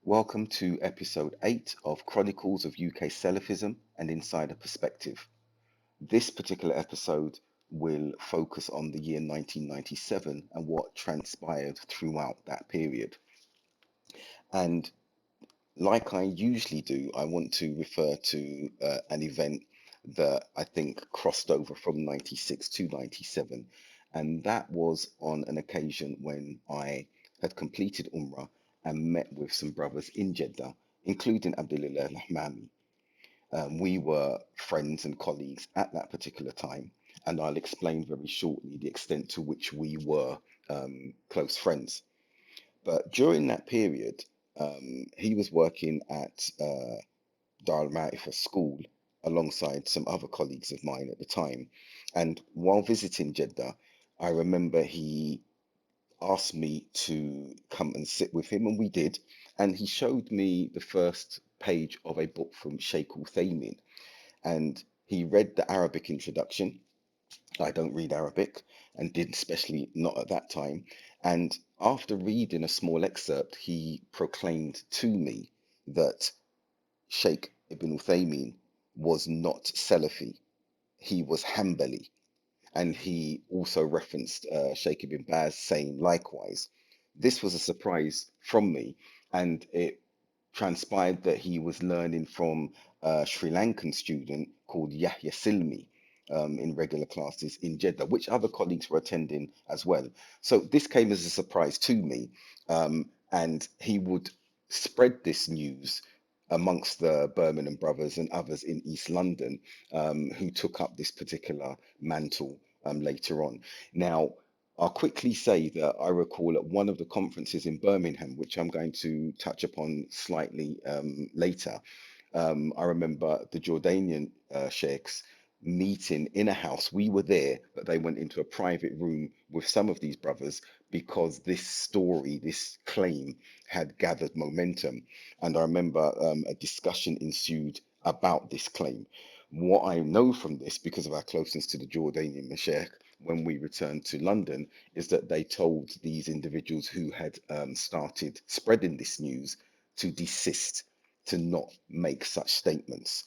Welcome to episode 8 of Chronicles of UK Salafism and Insider Perspective. This particular episode will focus on the year 1997 and what transpired throughout that period. And like I usually do, I want to refer to an event that I think crossed over from 96 to 97. And that was on an occasion when I had completed Umrah and met with some brothers in Jeddah, including Abdullah Lahmami. We were friends and colleagues at that particular time, and I'll explain very shortly the extent to which we were close friends. But during that period, he was working at Dar al school alongside some other colleagues of mine at the time. And while visiting Jeddah, I remember he asked me to come and sit with him, and we did. And he showed me the first page of a book from Sheikh Uthaymeen, and he read the Arabic introduction. I don't read Arabic and did especially not at that time. And after reading a small excerpt, he proclaimed to me that Sheikh Ibn Uthaymeen was not Salafi, he was Hanbali. And he also referenced Sheikh Ibn Baz saying likewise. This was a surprise from me, and it transpired that he was learning from a Sri Lankan student called Yahya Silmi in regular classes in Jeddah, which other colleagues were attending as well. So this came as a surprise to me, and he would spread this news amongst the Birmingham brothers and others in East London who took up this particular mantle later on. Now, I'll quickly say that I recall at one of the conferences in Birmingham, which I'm going to touch upon slightly later. I remember the Jordanian sheikhs meeting in a house. We were there, but they went into a private room with some of these brothers because this story, this claim, had gathered momentum. And I remember a discussion ensued about this claim. What I know from this, because of our closeness to the Jordanian Mashaykh, when we returned to London, is that they told these individuals who had started spreading this news to desist, to not make such statements.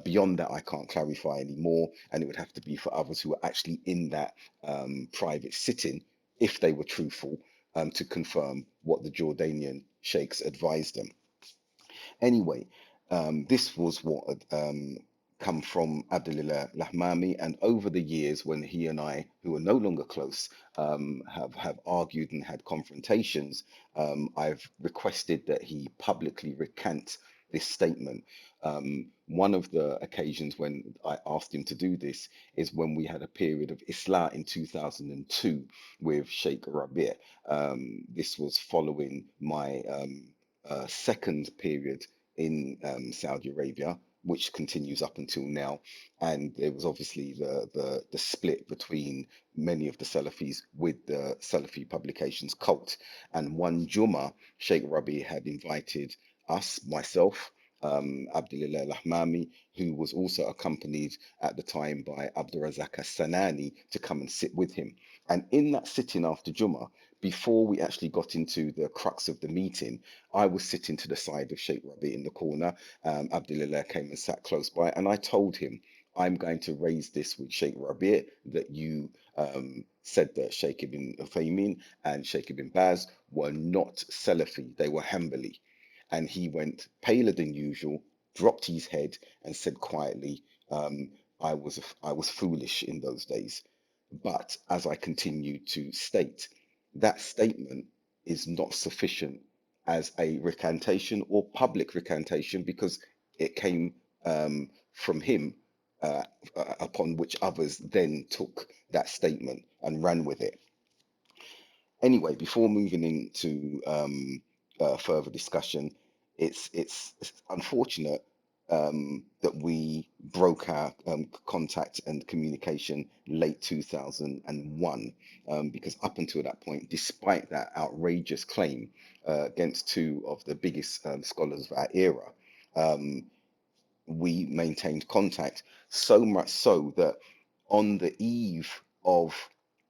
Beyond that, I can't clarify anymore, and it would have to be for others who were actually in that private sitting, if they were truthful, to confirm what the Jordanian sheikhs advised them. Anyway, this was what had come from Abdullah Lahmami, and over the years, when he and I, who are no longer close, have argued and had confrontations, I've requested that he publicly recant this statement. One of the occasions when I asked him to do this is when we had a period of Islah in 2002 with Sheikh Rabi'. This was following my second period in Saudi Arabia, which continues up until now. And there was obviously the split between many of the Salafis with the Salafi publications cult. And one Jummah, Sheikh Rabi had invited us, myself, Abdullah Lahmami, who was also accompanied at the time by Abdurazak Sanani, to come and sit with him. And in that sitting after Jummah, before we actually got into the crux of the meeting, I was sitting to the side of Sheikh Rabi in the corner. Abdullah came and sat close by, and I told him, I'm going to raise this with Sheikh Rabi, that you said that Sheikh Ibn Uthaymeen and Sheikh Ibn Baz were not Salafi, they were Hanbali. And he went paler than usual, dropped his head, and said quietly, I was foolish in those days. But as I continue to state, that statement is not sufficient as a recantation or public recantation because it came from him, upon which others then took that statement and ran with it. Anyway, before moving into further discussion, it's unfortunate that we broke our contact and communication late 2001, because up until that point, despite that outrageous claim against two of the biggest scholars of our era, um, we maintained contact, so much so that on the eve of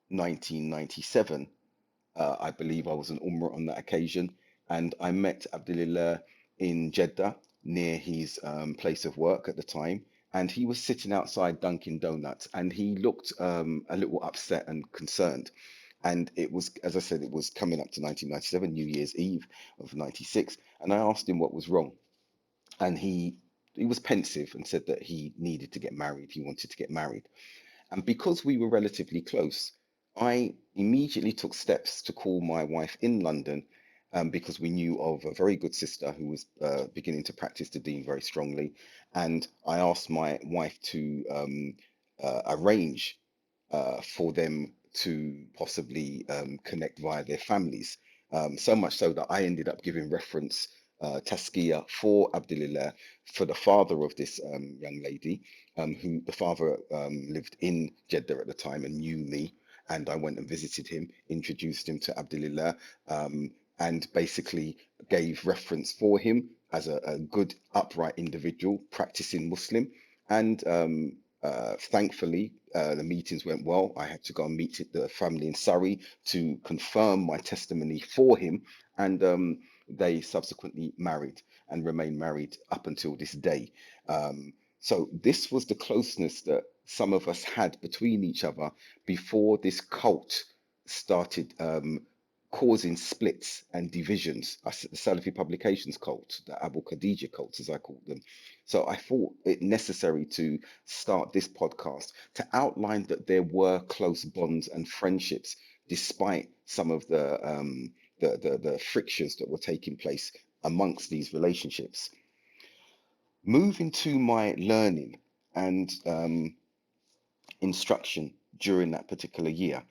1997, I believe I was an Umrah on that occasion. and I met Abdulillah in Jeddah near his place of work at the time. And he was sitting outside Dunkin' Donuts, and he looked a little upset and concerned. And it was, as I said, it was coming up to 1997, New Year's Eve of '96. And I asked him what was wrong, and he was pensive and said that he needed to get married. He wanted to get married. And because we were relatively close, I immediately took steps to call my wife in London, because we knew of a very good sister who was beginning to practice the deen very strongly. And I asked my wife to arrange for them to possibly connect via their families. So much so that I ended up giving reference taskiya for Abdulillah, for the father of this young lady, who the father lived in Jeddah at the time and knew me. And I went and visited him, introduced him to Abdulillah, and basically gave reference for him as a good, upright individual, practicing Muslim. And thankfully, the meetings went well. I had to go and meet the family in Surrey to confirm my testimony for him, and they subsequently married and remain married up until this day. So this was the closeness that some of us had between each other before this cult started causing splits and divisions. The Salafi publications cult, the Abu Khadija cult, as I call them. So I thought it necessary to start this podcast to outline that there were close bonds and friendships, despite some of the frictions that were taking place amongst these relationships. Moving to my learning and instruction during that particular year,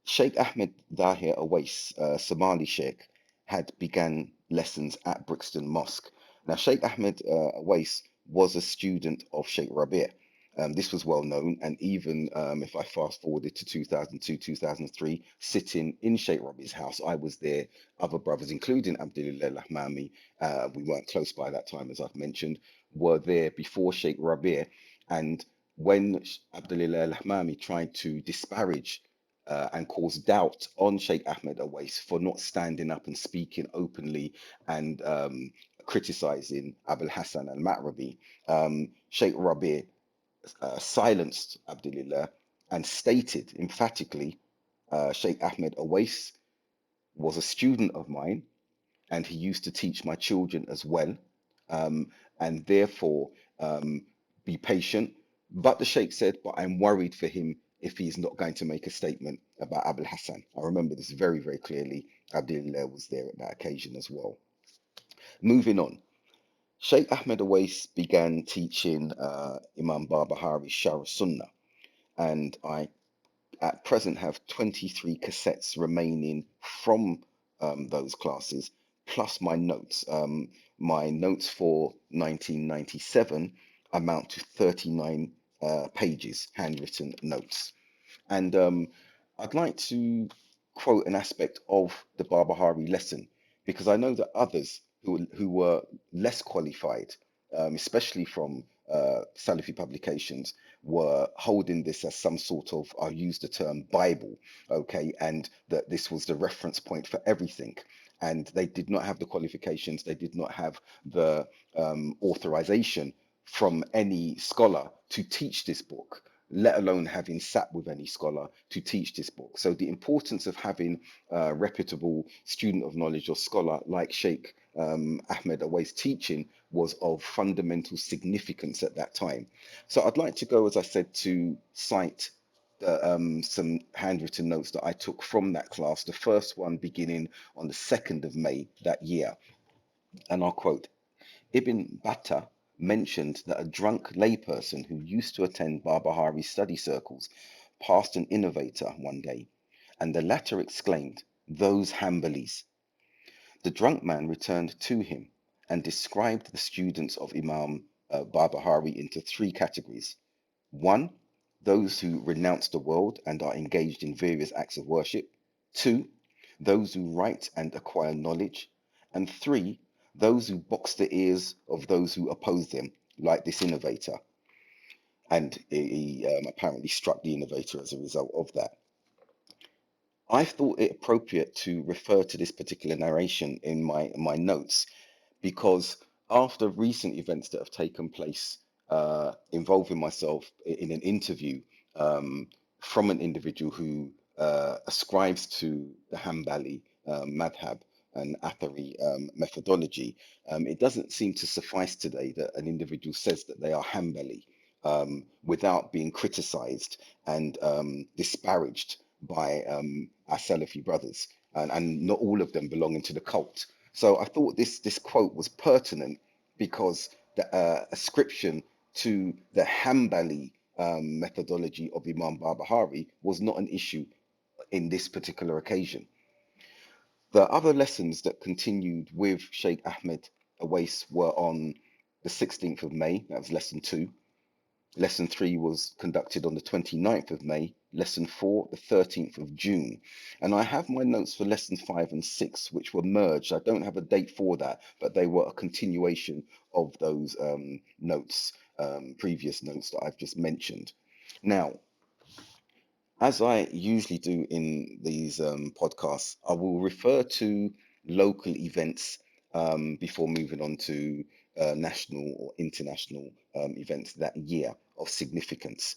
Sheikh Ahmed Dahir Awais, Somali Sheikh, had began lessons at Brixton Mosque. Now, Sheikh Ahmed Awais was a student of Sheikh Rabi'. This was well known, and even if I fast forwarded to 2002, 2003, sitting in Sheikh Rabi's house, I was there. Other brothers, including Abdulillah Lahmami, we weren't close by that time, as I've mentioned, were there before Sheikh Rabi'. And when Abdulillah Lahmami tried to disparage and cause doubt on Sheikh Ahmed Awais for not standing up and speaking openly and criticizing Abul Hassan al Ma'rabi, Sheikh Rabi silenced Abdulillah and stated emphatically, Sheikh Ahmed Awais was a student of mine and he used to teach my children as well. Um, and therefore, be patient. But the Sheikh said, but I'm worried for him if he's not going to make a statement about Abul Hassan. I remember this very, very clearly. Abdullah was there at that occasion as well. Moving on, Sheikh Ahmed Awais began teaching Imam Barbahari Shara Sunnah, and I at present have 23 cassettes remaining from those classes, plus my notes. My notes for 1997 amount to 39 pages, handwritten notes. And I'd like to quote an aspect of the Barbahari lesson because I know that others who were less qualified, especially from Salafi publications, were holding this as some sort of, I'll use the term Bible, okay, and that this was the reference point for everything. And they did not have the qualifications, they did not have the authorization from any scholar to teach this book, let alone having sat with any scholar to teach this book. So the importance of having a reputable student of knowledge or scholar like Sheikh Ahmed Awais teaching was of fundamental significance at that time. So I'd like to go, as I said, to cite some handwritten notes that I took from that class, the first one beginning on the 2nd of May that year. And I'll quote, Ibn Battah mentioned that a drunk layperson who used to attend Barbahari study circles passed an innovator one day, and the latter exclaimed, "Those Hanbalis." The drunk man returned to him and described the students of Imam Barbahari into three categories. One, those who renounce the world and are engaged in various acts of worship. Two, those who write and acquire knowledge. And three, those who box the ears of those who oppose them, like this innovator. And he apparently struck the innovator as a result of that. I thought it appropriate to refer to this particular narration in my notes because after recent events that have taken place involving myself in an interview um, from an individual who ascribes to the Hanbali madhab and Athari methodology, it doesn't seem to suffice today that an individual says that they are Hanbali without being criticized and disparaged by our Salafi brothers, and not all of them belonging to the cult. So I thought this quote was pertinent because the ascription to the Hanbali methodology of Imam Barbahari was not an issue in this particular occasion. The other lessons that continued with Sheikh Ahmed Awais were on the 16th of May, that was lesson 2. Lesson 3 was conducted on the 29th of May, lesson 4, the 13th of June. And I have my notes for lessons 5 and 6, which were merged. I don't have a date for that, but they were a continuation of those notes, previous notes that I've just mentioned. Now, as I usually do in these podcasts, I will refer to local events before moving on to national or international events that year of significance.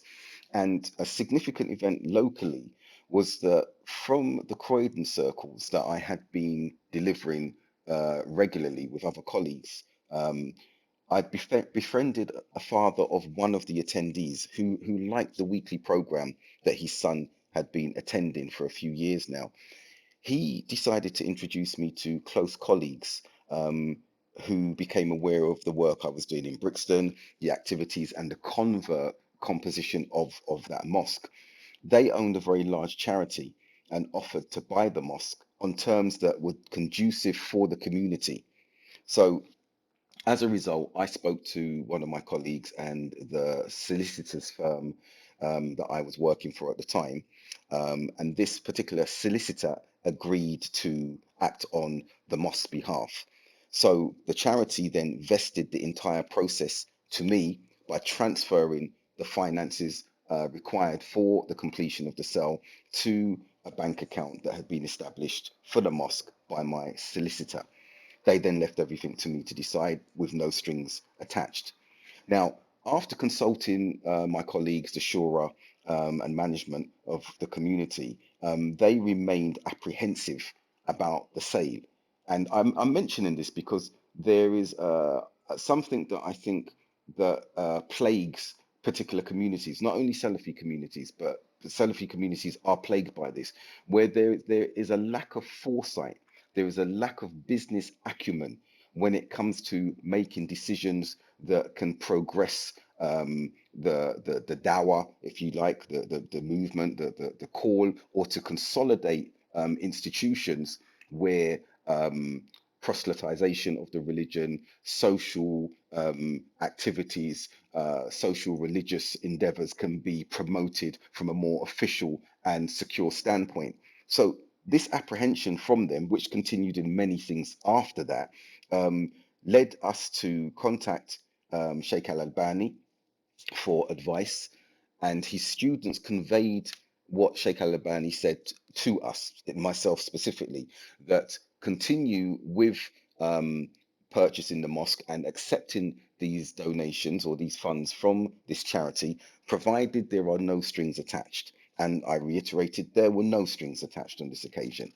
And a significant event locally was that from the Croydon circles that I had been delivering regularly with other colleagues, I'd befriended a father of one of the attendees who liked the weekly program that his son had been attending for a few years now. He decided to introduce me to close colleagues who became aware of the work I was doing in Brixton, the activities and the convert composition of that mosque. They owned a very large charity and offered to buy the mosque on terms that were conducive for the community. So as a result, I spoke to one of my colleagues and the solicitors firm that I was working for at the time. And this particular solicitor agreed to act on the mosque's behalf. So the charity then vested the entire process to me by transferring the finances required for the completion of the sale to a bank account that had been established for the mosque by my solicitor. They then left everything to me to decide with no strings attached. Now, after consulting my colleagues, the Shura and management of the community, they remained apprehensive about the sale. And I'm mentioning this because there is something that I think that plagues particular communities, not only Salafi communities, but the Salafi communities are plagued by this, where there is a lack of foresight, there is a lack of business acumen when it comes to making decisions that can progress the dawah, if you like, the movement, the call, or to consolidate institutions where proselytization of the religion, social activities, social religious endeavors can be promoted from a more official and secure standpoint. So this apprehension from them, which continued in many things after that, um, led us to contact Sheikh Al Albani for advice, and his students conveyed what Sheikh Al Albani said to us, myself specifically, that continue with um, purchasing the mosque and accepting these donations or these funds from this charity, provided there are no strings attached. And I reiterated there were no strings attached on this occasion.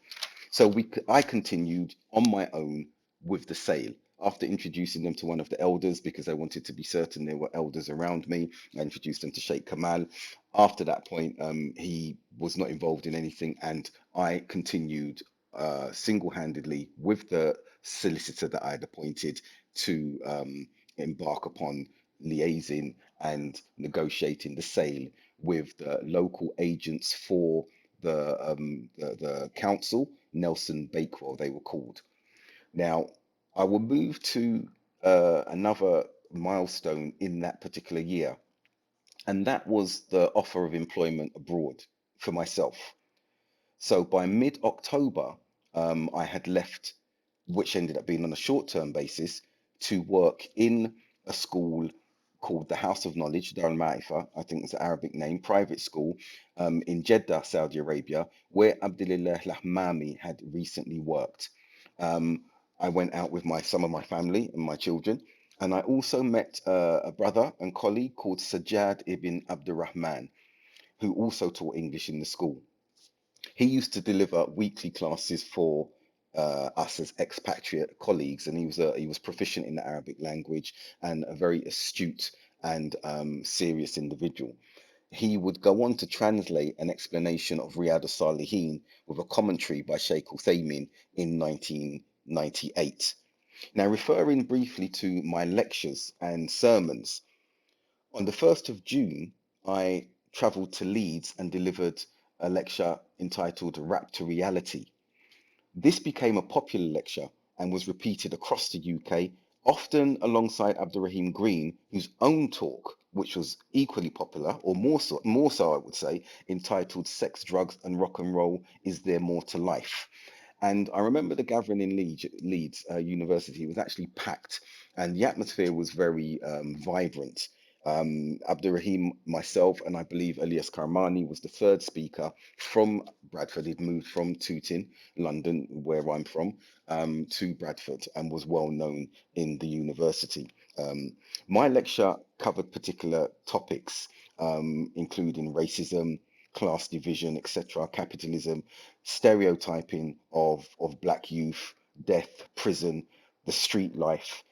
So I continued on my own with the sale. After introducing them to one of the elders, because I wanted to be certain there were elders around me, I introduced them to Sheikh Kamal. After that point, he was not involved in anything, and I continued single-handedly with the solicitor that I had appointed to embark upon liaising and negotiating the sale with the local agents for the council, Nelson Bakewell, they were called. Now, I will move to another milestone in that particular year, and that was the offer of employment abroad for myself. So by mid-October, I had left, which ended up being on a short-term basis, to work in a school called the House of Knowledge, Dar al-Ma'rifa, I think it's the Arabic name, private school in Jeddah, Saudi Arabia, where Abdullah Lahmami had recently worked. Um, I went out with some of my family and my children, and I also met a brother and colleague called Sajjad ibn Abdurrahman, who also taught English in the school. He used to deliver weekly classes for us as expatriate colleagues, and he was proficient in the Arabic language and a very astute and serious individual. He would go on to translate an explanation of Riyadh al-Salihin with a commentary by Sheikh Uthaymeen in 1998. Now, referring briefly to my lectures and sermons, on the 1st of June, I travelled to Leeds and delivered a lecture entitled Rap to Reality. This became a popular lecture and was repeated across the UK, often alongside Abdurrahim Green, whose own talk, which was equally popular, or more so I would say, entitled Sex, Drugs and Rock and Roll, Is There More to Life? And I remember the gathering in Leeds University was actually packed, and the atmosphere was very vibrant. Abdurrahim, myself, and I believe Elias Karmani was the third speaker from Bradford. He'd moved from Tooting, London, where I'm from, to Bradford and was well known in the university. My lecture covered particular topics, including racism, class division, etc., capitalism, stereotyping of black youth, death, prison, the street life,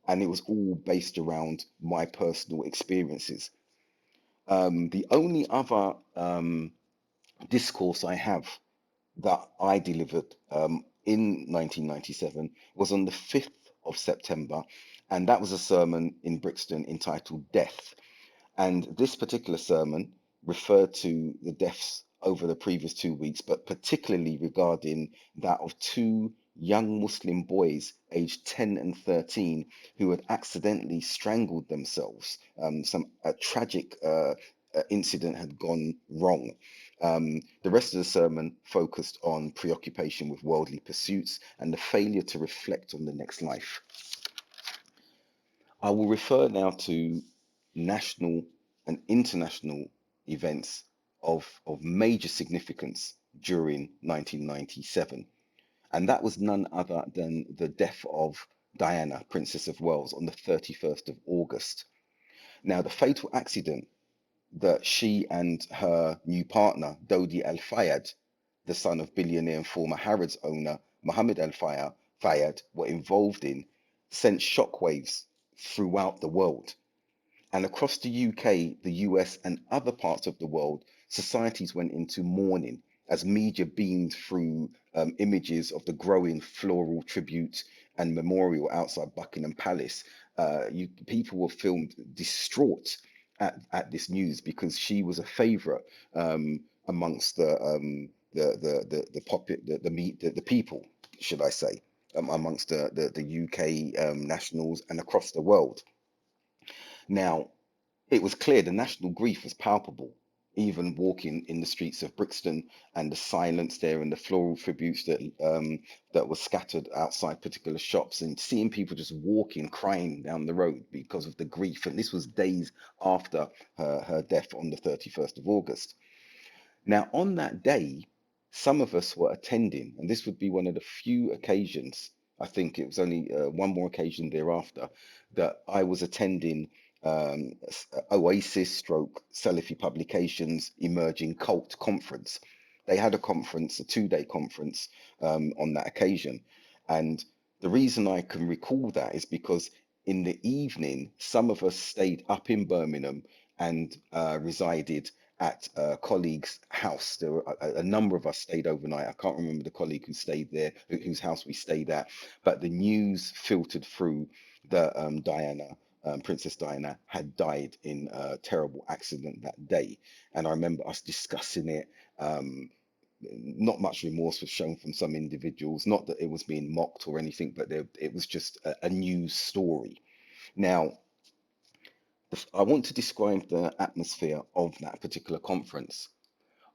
and it was all based around my personal experiences. The only other discourse I have that I delivered in 1997 was on the 5th of September, and that was a sermon in Brixton entitled Death. And this particular sermon referred to the deaths over the previous 2 weeks, but particularly regarding that of two young Muslim boys aged 10 and 13 who had accidentally strangled themselves. Some tragic incident had gone wrong. The rest of the sermon focused on preoccupation with worldly pursuits and the failure to reflect on the next life. I will refer now to national and international events of major significance during 1997. And that was none other than the death of Diana, Princess of Wales, on the 31st of August. Now, the fatal accident that she and her new partner, Dodi Al Fayed, the son of billionaire and former Harrods owner Mohammed Al Fayed, were involved in, sent shockwaves throughout the world. And across the UK, the US, and other parts of the world, societies went into mourning as media beamed through images of the growing floral tribute and memorial outside Buckingham Palace. People were filmed distraught at this news because she was a favourite amongst the people, should I say, amongst the UK nationals and across the world. Now, it was clear the national grief was palpable, even walking in the streets of Brixton and the silence there and the floral tributes that were scattered outside particular shops and seeing people just walking, crying down the road because of the grief. And this was days after her death on the 31st of August. Now, on that day, some of us were attending, and this would be one of the few occasions, I think it was only one more occasion thereafter, that I was attending Oasis stroke Salafi Publications Emerging Cult Conference. They had a conference, a 2-day conference on that occasion. And the reason I can recall that is because in the evening, some of us stayed up in Birmingham and resided at a colleague's house. There were a number of us stayed overnight. I can't remember the colleague who stayed there, whose house we stayed at, but the news filtered through that Princess Diana had died in a terrible accident that day. And I remember us discussing it. Not much remorse was shown from some individuals, not that it was being mocked or anything, but it was just a news story. Now, I want to describe the atmosphere of that particular conference.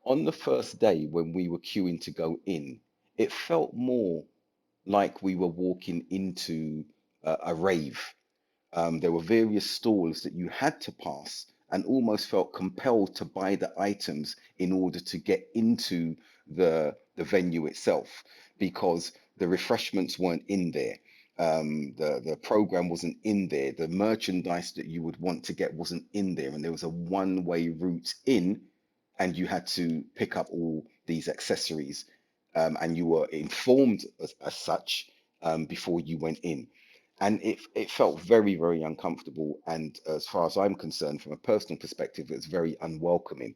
On the first day, when we were queuing to go in, it felt more like we were walking into a rave. There were various stalls that you had to pass and almost felt compelled to buy the items in order to get into the venue itself because the refreshments weren't in there. The program wasn't in there. The merchandise that you would want to get wasn't in there, and there was a one-way route in, and you had to pick up all these accessories, and you were informed as such before you went in. And it felt very, very uncomfortable. And as far as I'm concerned, from a personal perspective, it's very unwelcoming.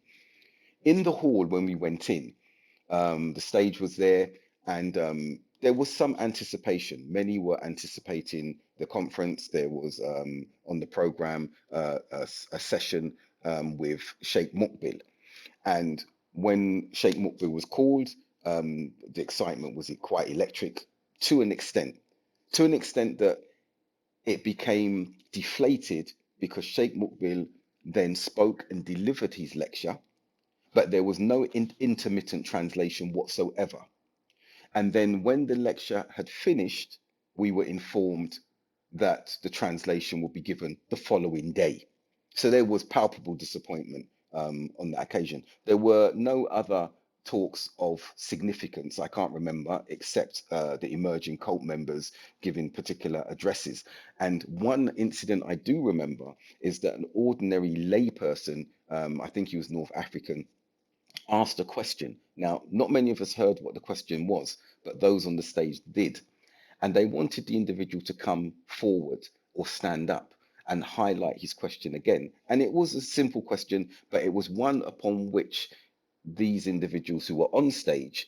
In the hall, when we went in, the stage was there, and there was some anticipation. Many were anticipating the conference. There was on the program a session with Sheikh Mukbil. And when Sheikh Mukbil was called, the excitement was quite electric to an extent, that it became deflated because Sheikh Mukbil then spoke and delivered his lecture, but there was no intermittent translation whatsoever. And then when the lecture had finished, we were informed that the translation would be given the following day. So there was palpable disappointment on that occasion. There were no other talks of significance, I can't remember, except the emerging cult members giving particular addresses. And one incident I do remember is that an ordinary layperson, I think he was North African, asked a question. Now, not many of us heard what the question was, but those on the stage did. And they wanted the individual to come forward or stand up and highlight his question again. And it was a simple question, but it was one upon which these individuals who were on stage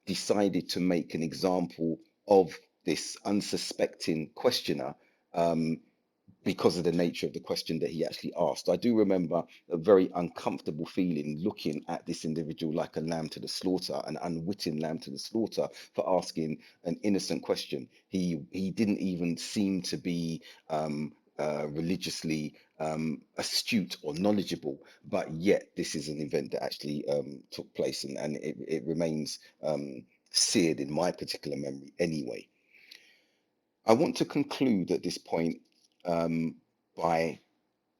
decided to make an example of this unsuspecting questioner, um, because of the nature of the question that he actually asked. I do remember a very uncomfortable feeling looking at this individual like a lamb to the slaughter, an unwitting lamb to the slaughter, for asking an innocent question. He didn't even seem to be religiously astute or knowledgeable, but yet this is an event that actually took place, and it remains seared in my particular memory anyway. I want to conclude at this point by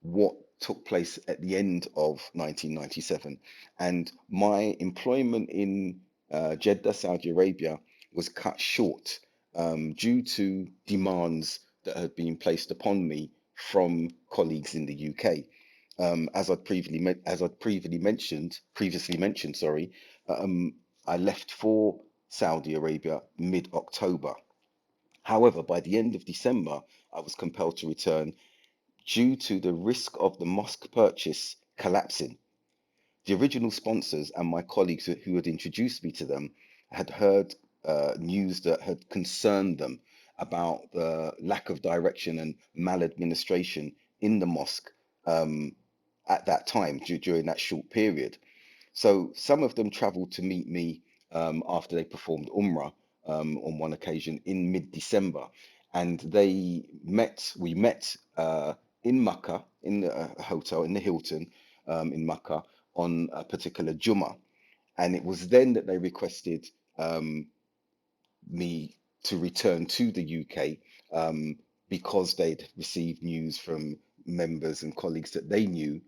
what took place at the end of 1997. And my employment in Jeddah, Saudi Arabia, was cut short due to demands that had been placed upon me from colleagues in the UK. Previously mentioned, sorry, I left for Saudi Arabia mid-October. However, by the end of December, I was compelled to return due to the risk of the mosque purchase collapsing. The original sponsors and my colleagues who had introduced me to them had heard news that had concerned them about the lack of direction and maladministration in the mosque at that time during that short period. So some of them traveled to meet me after they performed Umrah on one occasion in mid-December, and we met in Makkah, in a hotel in the Hilton in Makkah on a particular Jummah, and it was then that they requested me to return to the UK because they'd received news from members and colleagues that they knew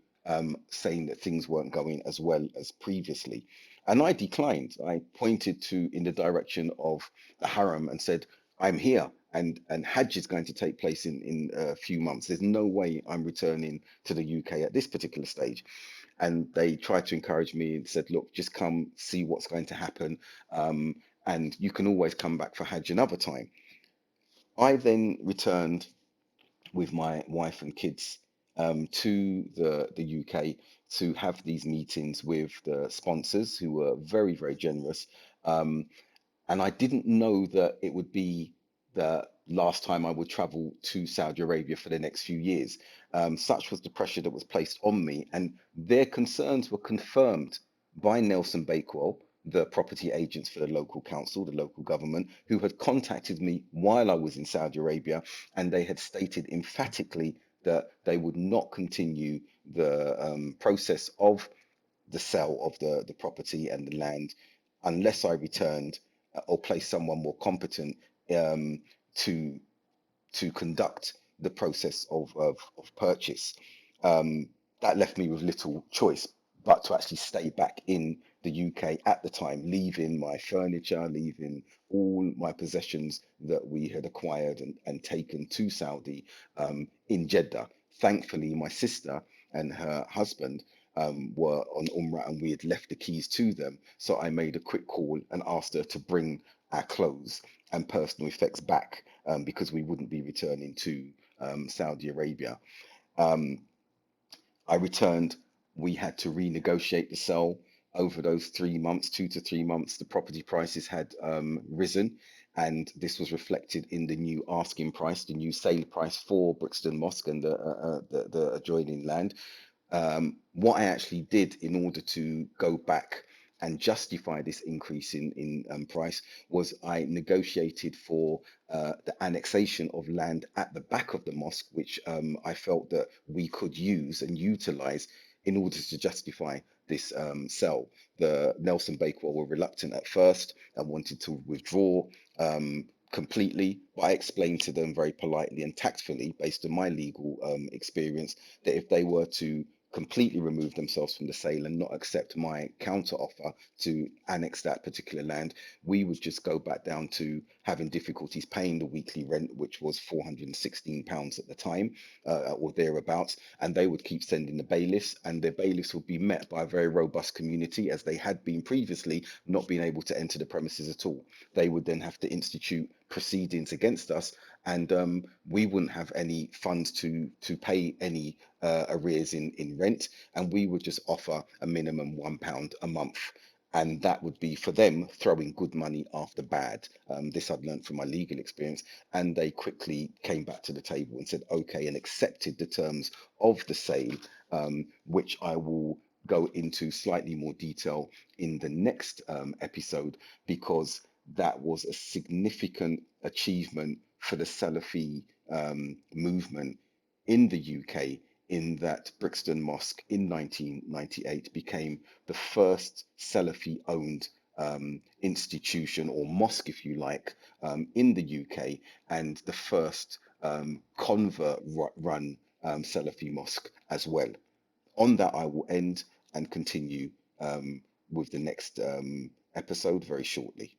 saying that things weren't going as well as previously. And I declined. I pointed in the direction of the Haram and said, I'm here, and Hajj is going to take place in a few months. There's no way I'm returning to the UK at this particular stage. And they tried to encourage me and said, look, just come see what's going to happen. And you can always come back for Hajj another time. I then returned with my wife and kids to the UK to have these meetings with the sponsors who were very, very generous. Um, and I didn't know that it would be the last time I would travel to Saudi Arabia for the next few years. Such was the pressure that was placed on me, and their concerns were confirmed by Nelson Bakewell, the property agents for the local council, the local government, who had contacted me while I was in Saudi Arabia, and they had stated emphatically that they would not continue the process of the sale of the property and the land unless I returned or placed someone more competent um, to conduct the process of purchase. Um, that left me with little choice but to actually stay back in the UK at the time, leaving my furniture, leaving all my possessions that we had acquired and taken to Saudi in Jeddah. Thankfully, my sister and her husband were on Umrah and we had left the keys to them. So I made a quick call and asked her to bring our clothes and personal effects back because we wouldn't be returning to Saudi Arabia. Um, I returned. We had to renegotiate the sale over those 3 months, 2 to 3 months. The property prices had risen, and this was reflected in the new asking price, the new sale price for Brixton Mosque and the adjoining land. What I actually did in order to go back and justify this increase in price was I negotiated for the annexation of land at the back of the mosque, which I felt that we could use and utilize in order to justify this sell. The Nelson Bakewell were reluctant at first and wanted to withdraw completely, but I explained to them very politely and tactfully, based on my legal experience, that if they were to completely remove themselves from the sale and not accept my counter offer to annex that particular land, we would just go back down to having difficulties paying the weekly rent, which was £416 at the time, or thereabouts, and they would keep sending the bailiffs, and the bailiffs would be met by a very robust community, as they had been previously, not being able to enter the premises at all. They would then have to institute proceedings against us, and we wouldn't have any funds to pay any arrears in rent, and we would just offer a minimum £1 a month. And that would be for them throwing good money after bad. This I'd learned from my legal experience. And they quickly came back to the table and said, okay, and accepted the terms of the sale, which I will go into slightly more detail in the next episode, because that was a significant achievement for the Salafi movement in the UK, in that Brixton Mosque in 1998 became the first Salafi owned institution, or mosque, if you like, in the UK, and the first convert run Salafi mosque as well. On that, I will end and continue with the next episode very shortly.